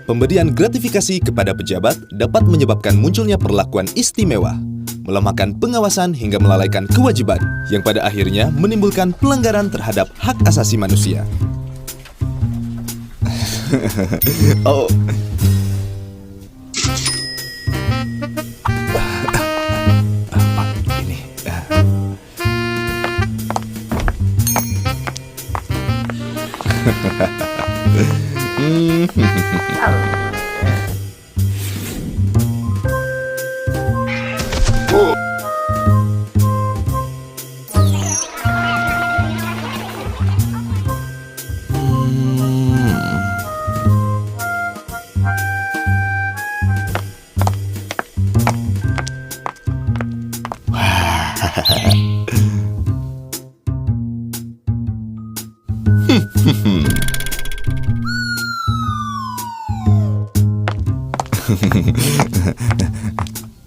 Pemberian gratifikasi kepada pejabat dapat menyebabkan munculnya perlakuan istimewa, melemahkan pengawasan hingga melalaikan kewajiban, yang pada akhirnya menimbulkan pelanggaran terhadap hak asasi manusia. Oh. Pak, ini.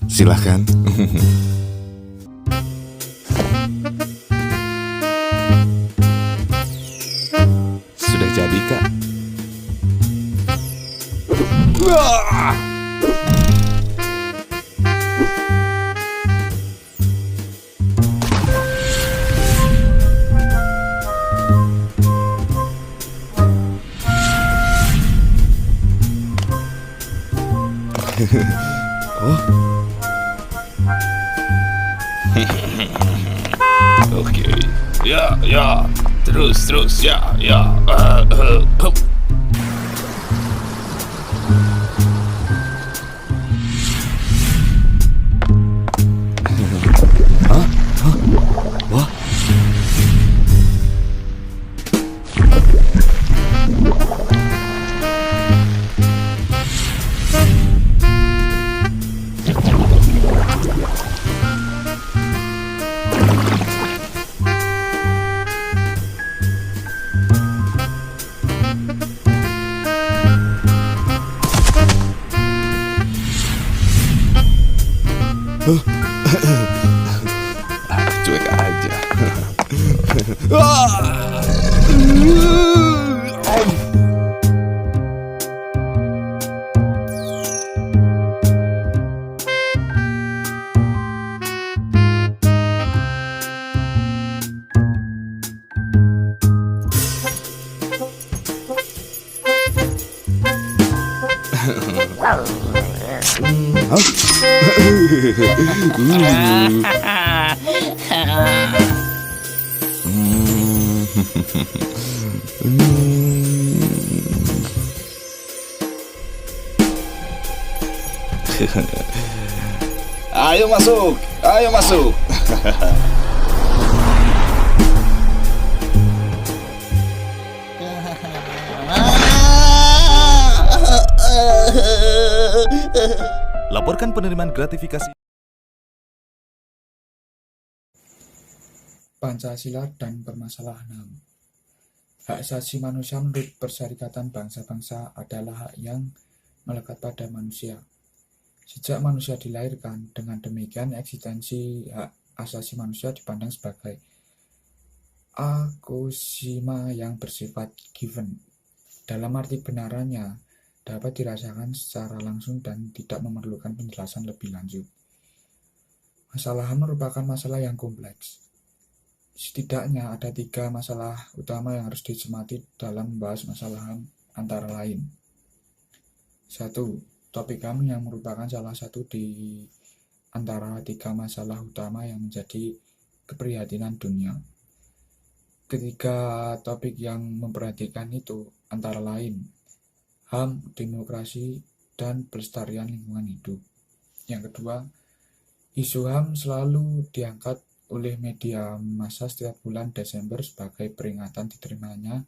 Silahkan. Sudah jadi, Kak. Oh. Oke. Ya. Terus, ya. Hup. Hah? Wah. Cuek aja. Ayo masuk. Laporkan penerimaan gratifikasi. Pancasila dan permasalahan HAM. Hak asasi manusia menurut Perserikatan Bangsa-Bangsa adalah hak yang melekat pada manusia. Sejak manusia dilahirkan, dengan demikian eksistensi hak asasi manusia dipandang sebagai akusima yang bersifat given. Dalam arti benarannya, dapat dirasakan secara langsung dan tidak memerlukan penjelasan lebih lanjut. Masalah HAM merupakan masalah yang kompleks. Setidaknya ada 3 masalah utama yang harus dicermati dalam membahas masalah HAM, antara lain 1. Topik HAM yang merupakan salah satu di antara 3 masalah utama yang menjadi keprihatinan dunia. Ketiga topik yang memperhatikan itu antara lain HAM, demokrasi, dan pelestarian lingkungan hidup. Yang kedua, isu HAM selalu diangkat oleh media massa setiap bulan Desember sebagai peringatan diterimanya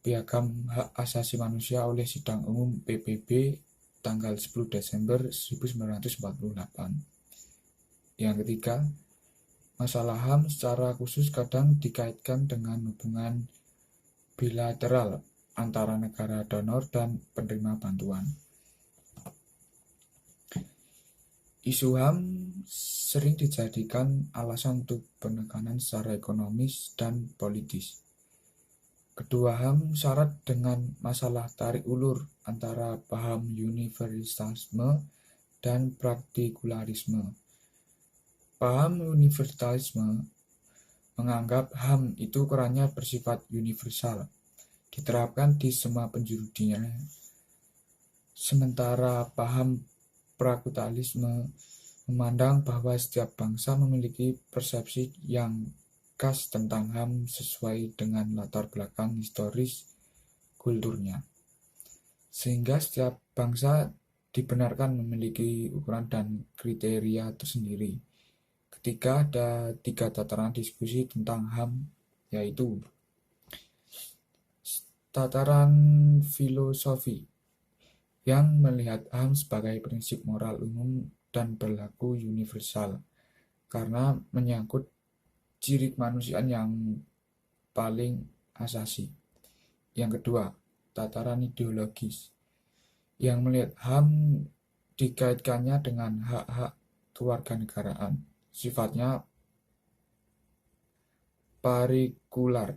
Piagam Hak Asasi Manusia oleh Sidang Umum PBB tanggal 10 Desember 1948. Yang ketiga, masalah HAM secara khusus kadang dikaitkan dengan hubungan bilateral antara negara donor dan penerima bantuan. Isu HAM sering dijadikan alasan untuk penekanan secara ekonomis dan politis. Kedua HAM syarat dengan masalah tarik ulur antara paham universalisme dan praktikularisme. Paham universalisme menganggap HAM itu ukurannya bersifat universal, diterapkan di semua penjuru dunia. Sementara paham praktikalisme memandang bahwa setiap bangsa memiliki persepsi yang khas tentang HAM sesuai dengan latar belakang historis kulturnya, sehingga setiap bangsa dibenarkan memiliki ukuran dan kriteria tersendiri. Ketika ada 3 tataran diskusi tentang HAM, yaitu tataran filosofi yang melihat HAM sebagai prinsip moral umum dan berlaku universal karena menyangkut ciri kemanusiaan yang paling asasi. Yang kedua, tataran ideologis yang melihat HAM dikaitkannya dengan hak-hak kewarganegaraan, sifatnya partikular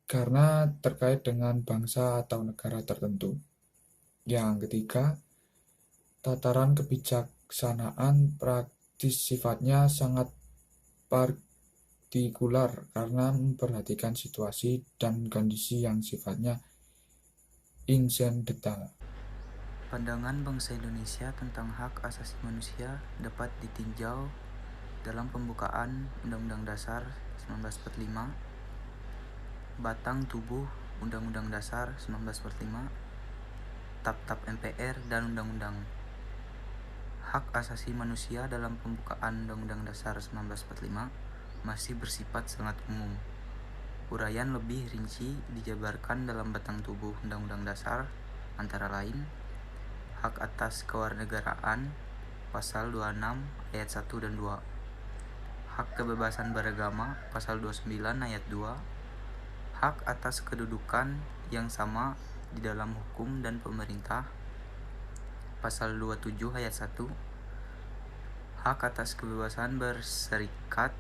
karena terkait dengan bangsa atau negara tertentu. Yang ketiga, tataran kebijaksanaan praktis sifatnya sangat partikular karena memperhatikan situasi dan kondisi yang sifatnya insidental. Pandangan bangsa Indonesia tentang hak asasi manusia dapat ditinjau dalam pembukaan Undang-Undang Dasar 1945, Batang Tubuh Undang-Undang Dasar 1945, Tap-Tap MPR, dan Undang-Undang. Hak asasi manusia dalam pembukaan Undang-Undang Dasar 1945 masih bersifat sangat umum. Uraian lebih rinci dijabarkan dalam Batang Tubuh Undang-Undang Dasar, antara lain hak atas kewarganegaraan pasal 26 ayat 1 dan 2, hak kebebasan beragama pasal 29 ayat 2, hak atas kedudukan yang sama di dalam hukum dan pemerintah pasal 27 ayat 1, hak atas kebebasan berserikat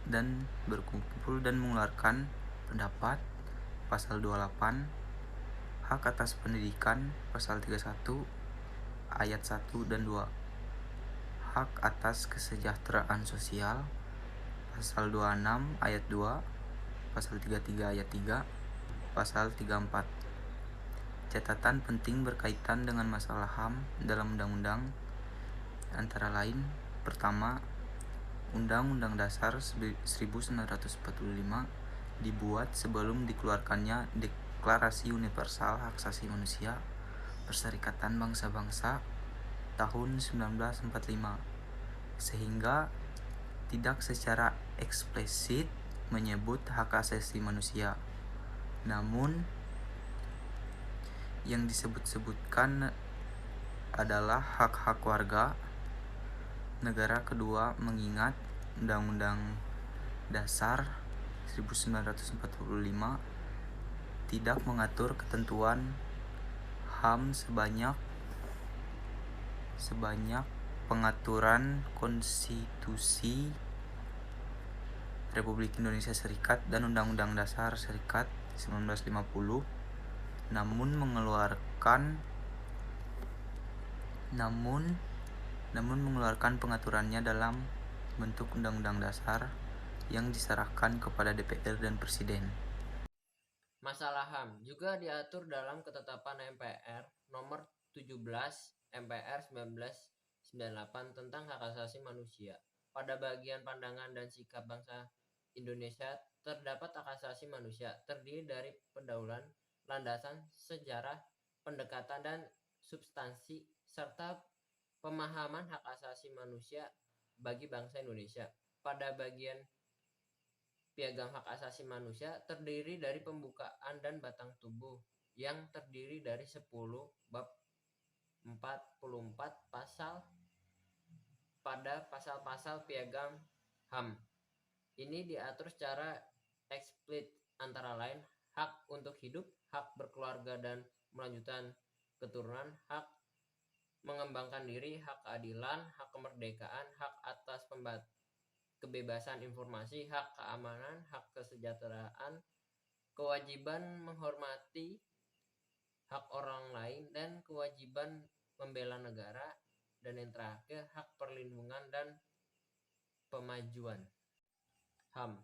dan berkumpul dan mengeluarkan pendapat pasal 28, hak atas pendidikan pasal 31 ayat 1 dan 2, hak atas kesejahteraan sosial pasal 26 ayat 2, pasal 33 ayat 3, pasal 34. Catatan penting berkaitan dengan masalah HAM dalam undang-undang antara lain: pertama, Undang-Undang Dasar 1945 dibuat sebelum dikeluarkannya Deklarasi Universal Hak Asasi Manusia Perserikatan Bangsa-Bangsa tahun 1945, sehingga tidak secara eksplisit menyebut hak asasi manusia. Namun yang disebut-sebutkan adalah hak-hak warga negara. Kedua, mengingat Undang-Undang Dasar 1945 tidak mengatur ketentuan HAM sebanyak pengaturan Konstitusi Republik Indonesia Serikat dan Undang-Undang Dasar Serikat 1950, namun mengeluarkan pengaturannya dalam bentuk Undang-Undang Dasar yang diserahkan kepada DPR dan Presiden. Masalah HAM juga diatur dalam Ketetapan MPR Nomor 17 MPR 1998 tentang Hak Asasi Manusia. Pada bagian pandangan dan sikap bangsa Indonesia terdapat hak asasi manusia terdiri dari pendahuluan, landasan, sejarah, pendekatan, dan substansi, serta pemahaman hak asasi manusia bagi bangsa Indonesia. Pada bagian Piagam Hak Asasi Manusia terdiri dari pembukaan dan batang tubuh yang terdiri dari 10 bab 44 pasal pada pasal-pasal Piagam HAM. Ini diatur secara eksplisit antara lain hak untuk hidup, hak berkeluarga dan melanjutkan keturunan, hak mengembangkan diri, hak keadilan, hak kemerdekaan, hak atas kebebasan informasi, hak keamanan, hak kesejahteraan, kewajiban menghormati hak orang lain, dan kewajiban membela negara, dan yang terakhir hak perlindungan dan pemajuan. HAM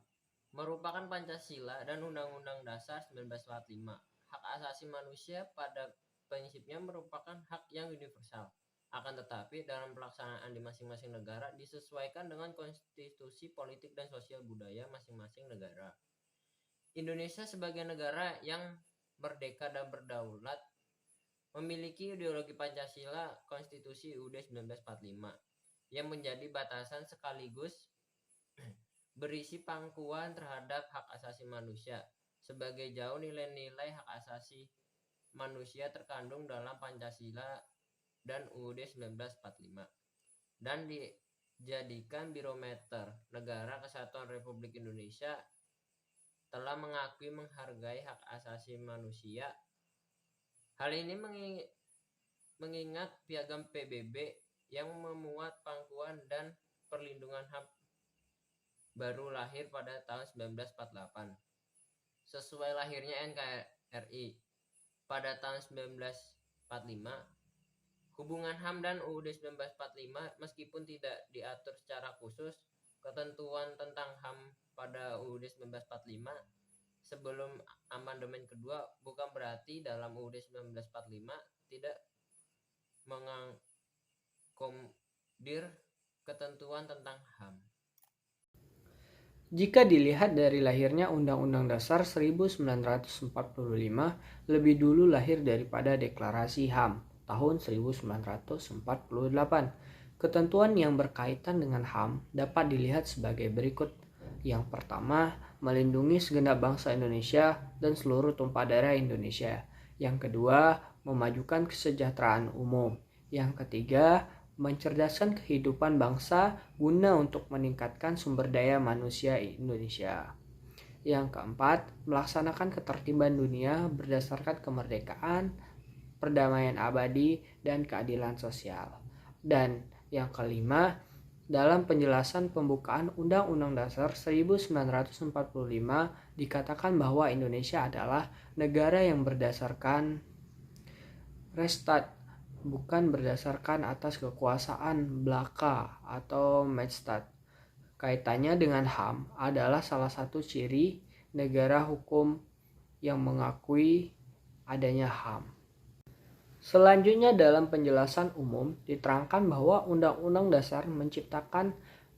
merupakan Pancasila dan Undang-Undang Dasar 1945. Hak asasi manusia pada prinsipnya merupakan hak yang universal. Akan tetapi dalam pelaksanaan di masing-masing negara disesuaikan dengan konstitusi politik dan sosial budaya masing-masing negara. Indonesia sebagai negara yang merdeka dan berdaulat memiliki ideologi Pancasila Konstitusi UUD 1945 yang menjadi batasan sekaligus berisi pangkuan terhadap hak asasi manusia. Sebagai jauh nilai-nilai hak asasi manusia terkandung dalam Pancasila dan UUD 1945 dan dijadikan barometer Negara Kesatuan Republik Indonesia telah mengakui menghargai hak asasi manusia. Hal ini mengingat Piagam PBB yang memuat pangkuan dan perlindungan HAM baru lahir pada tahun 1948. Sesuai lahirnya NKRI pada tahun 1945, hubungan HAM dan UUD 1945 meskipun tidak diatur secara khusus, ketentuan tentang HAM pada UUD 1945 sebelum amandemen kedua bukan berarti dalam UUD 1945 tidak mengakomodir ketentuan tentang HAM. Jika dilihat dari lahirnya Undang-Undang Dasar 1945 lebih dulu lahir daripada Deklarasi HAM tahun 1948. Ketentuan yang berkaitan dengan HAM dapat dilihat sebagai berikut. Yang pertama, melindungi segenap bangsa Indonesia dan seluruh tumpah darah Indonesia. Yang kedua, memajukan kesejahteraan umum. Yang ketiga, mencerdaskan kehidupan bangsa guna untuk meningkatkan sumber daya manusia Indonesia. Yang keempat, melaksanakan ketertiban dunia berdasarkan kemerdekaan, perdamaian abadi, dan keadilan sosial. Dan yang kelima, dalam penjelasan pembukaan Undang-Undang Dasar 1945 dikatakan bahwa Indonesia adalah negara yang berdasarkan Restat, bukan berdasarkan atas kekuasaan belaka atau Majestad. Kaitannya dengan HAM adalah salah satu ciri negara hukum yang mengakui adanya HAM. Selanjutnya dalam penjelasan umum diterangkan bahwa Undang-Undang Dasar menciptakan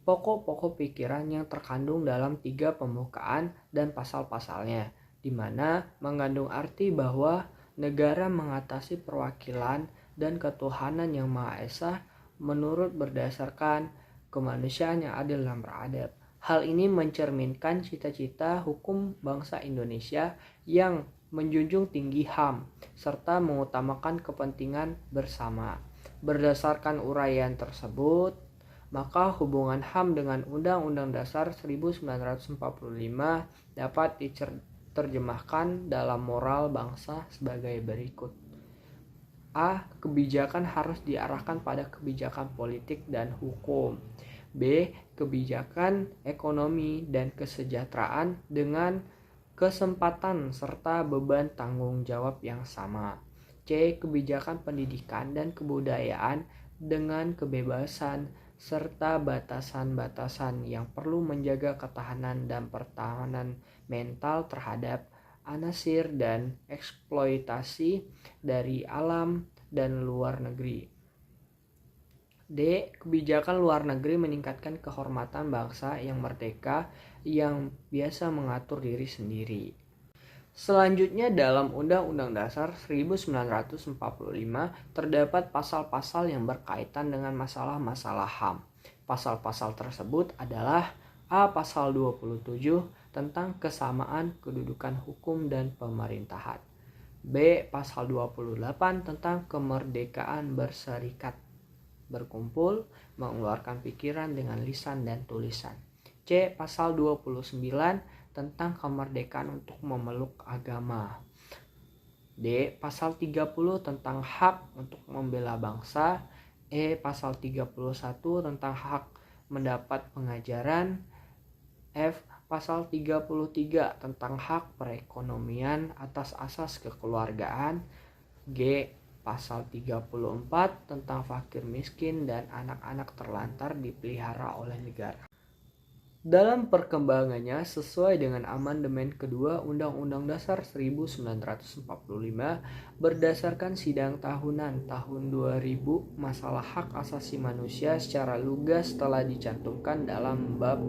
pokok-pokok pikiran yang terkandung dalam 3 pembukaan dan pasal-pasalnya, di mana mengandung arti bahwa negara mengatasi perwakilan dan ketuhanan yang Maha Esa menurut berdasarkan kemanusiaan yang adil dan beradab. Hal ini mencerminkan cita-cita hukum bangsa Indonesia yang menjunjung tinggi HAM serta mengutamakan kepentingan bersama. Berdasarkan uraian tersebut, maka hubungan HAM dengan Undang-Undang Dasar 1945 dapat diterjemahkan dalam moral bangsa sebagai berikut. A. Kebijakan harus diarahkan pada kebijakan politik dan hukum. B. Kebijakan ekonomi dan kesejahteraan dengan kesempatan serta beban tanggung jawab yang sama. C. Kebijakan pendidikan dan kebudayaan dengan kebebasan serta batasan-batasan yang perlu menjaga ketahanan dan pertahanan mental terhadap anasir dan eksploitasi dari alam dan luar negeri. D. Kebijakan luar negeri meningkatkan kehormatan bangsa yang merdeka yang biasa mengatur diri sendiri. Selanjutnya dalam Undang-Undang Dasar 1945 terdapat pasal-pasal yang berkaitan dengan masalah-masalah HAM. Pasal-pasal tersebut adalah A. Pasal 27 tentang kesamaan kedudukan hukum dan pemerintahan. B. Pasal 28 tentang kemerdekaan berserikat, berkumpul, mengeluarkan pikiran dengan lisan dan tulisan. C. Pasal 29 tentang kemerdekaan untuk memeluk agama. D. Pasal 30 tentang hak untuk membela bangsa. E. Pasal 31 tentang hak mendapat pengajaran. F. Pasal 33 tentang hak perekonomian atas asas kekeluargaan. G. Pasal 34 tentang fakir miskin dan anak-anak terlantar dipelihara oleh negara. Dalam perkembangannya, sesuai dengan amandemen kedua Undang-Undang Dasar 1945 berdasarkan sidang tahunan tahun 2000, masalah hak asasi manusia secara lugas telah dicantumkan dalam bab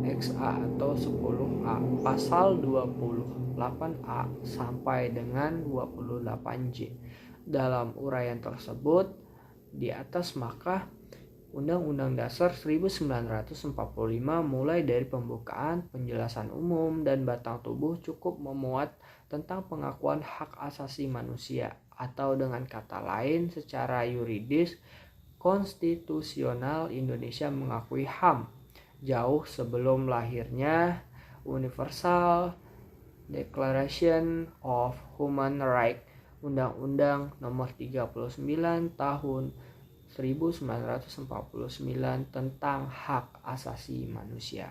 XA atau 10A, pasal 28A sampai dengan 28J. Dalam uraian tersebut di atas, maka Undang-Undang Dasar 1945 mulai dari pembukaan, penjelasan umum, dan batang tubuh cukup memuat tentang pengakuan hak asasi manusia, atau dengan kata lain secara yuridis konstitusional Indonesia mengakui HAM jauh sebelum lahirnya Universal Declaration of Human Rights, Undang-Undang Nomor 39 Tahun 1949 tentang hak asasi manusia.